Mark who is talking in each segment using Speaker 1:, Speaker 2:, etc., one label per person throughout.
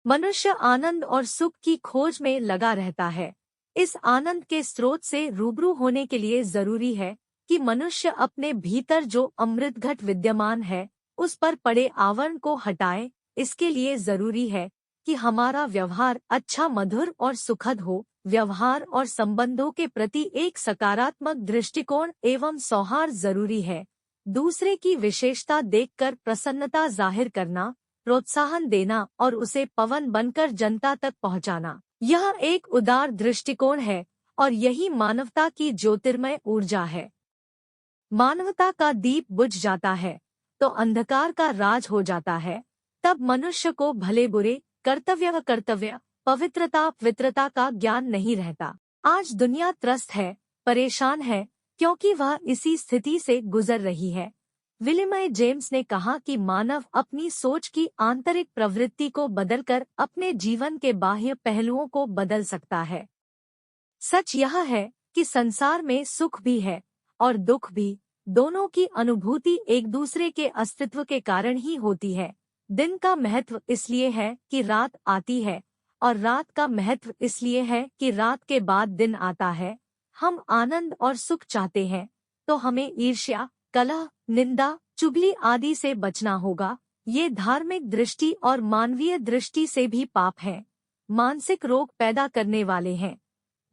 Speaker 1: मनुष्य आनंद और सुख की खोज में लगा रहता है। इस आनंद के स्रोत से रूबरू होने के लिए जरूरी है कि मनुष्य अपने भीतर जो अमृत घट विद्यमान है उस पर पड़े आवरण को हटाए। इसके लिए जरूरी है कि हमारा व्यवहार अच्छा, मधुर और सुखद हो। व्यवहार और संबंधों के प्रति एक सकारात्मक दृष्टिकोण एवं सौहार्द जरूरी है। दूसरे की विशेषता देखकर प्रसन्नता जाहिर करना, प्रोत्साहन देना और उसे पवन बनकर जनता तक पहुंचाना, यह एक उदार दृष्टिकोण है और यही मानवता की ज्योतिर्मय ऊर्जा है। मानवता का दीप बुझ जाता है तो अंधकार का राज हो जाता है। तब मनुष्य को भले बुरे, कर्तव्य पवित्रता का ज्ञान नहीं रहता। आज दुनिया त्रस्त है, परेशान है, क्योंकि वह इसी स्थिति से गुजर रही है। विलियम जेम्स ने कहा कि मानव अपनी सोच की आंतरिक प्रवृत्ति को बदलकर अपने जीवन के बाह्य पहलुओं को बदल सकता है। सच यह है कि संसार में सुख भी है और दुख भी। दोनों की अनुभूति एक दूसरे के अस्तित्व के कारण ही होती है। दिन का महत्व इसलिए है कि रात आती है और रात का महत्व इसलिए है कि रात के बाद दिन आता है। हम आनंद और सुख चाहते हैं तो हमें ईर्ष्या, कलह, निंदा, चुगली आदि से बचना होगा। ये धार्मिक दृष्टि और मानवीय दृष्टि से भी पाप है, मानसिक रोग पैदा करने वाले हैं।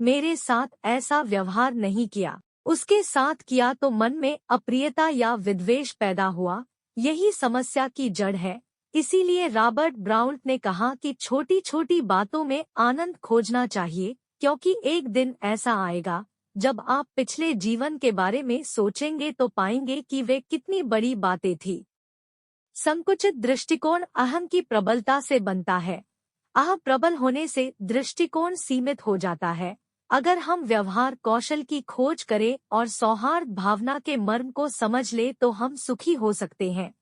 Speaker 1: मेरे साथ ऐसा व्यवहार नहीं किया, उसके साथ किया तो मन में अप्रियता या विद्वेष पैदा हुआ। यही समस्या की जड़ है। इसीलिए रॉबर्ट ब्राउन ने कहा कि छोटी छोटी बातों में आनंद खोजना चाहिए, क्योंकि एक दिन ऐसा आएगा जब आप पिछले जीवन के बारे में सोचेंगे तो पाएंगे कि वे कितनी बड़ी बातें थी। संकुचित दृष्टिकोण अहम की प्रबलता से बनता है। अहम प्रबल होने से दृष्टिकोण सीमित हो जाता है। अगर हम व्यवहार कौशल की खोज करें और सौहार्द भावना के मर्म को समझ ले तो हम सुखी हो सकते हैं।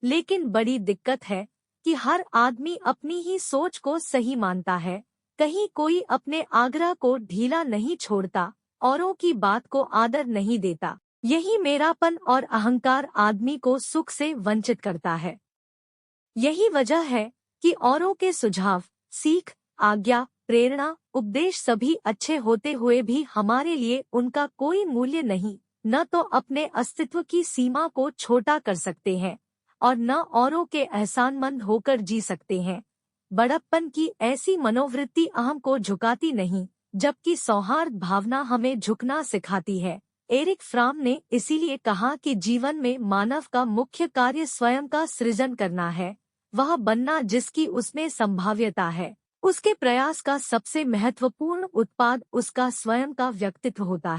Speaker 1: लेकिन बड़ी दिक्कत है कि हर आदमी अपनी ही सोच को सही मानता है। कहीं कोई अपने आग्रह को ढीला नहीं छोड़ता, औरों की बात को आदर नहीं देता। यही मेरापन और अहंकार आदमी को सुख से वंचित करता है। यही वजह है कि औरों के सुझाव, सीख, आज्ञा, प्रेरणा, उपदेश सभी अच्छे होते हुए भी हमारे लिए उनका कोई मूल्य नहीं। न तो अपने अस्तित्व की सीमा को छोटा कर सकते हैं और न औरों के एहसानमंद होकर जी सकते हैं। बड़प्पन की ऐसी मनोवृत्ति अहम को झुकाती नहीं, जबकि सौहार्द भावना हमें झुकना सिखाती है। एरिक फ्राम ने इसीलिए कहा कि जीवन में मानव का मुख्य कार्य स्वयं का सृजन करना है। वह बनना जिसकी उसमें संभाव्यता है। उसके प्रयास का सबसे महत्वपूर्ण उत्पाद उसका स्वयं का व्यक्तित्व होता है।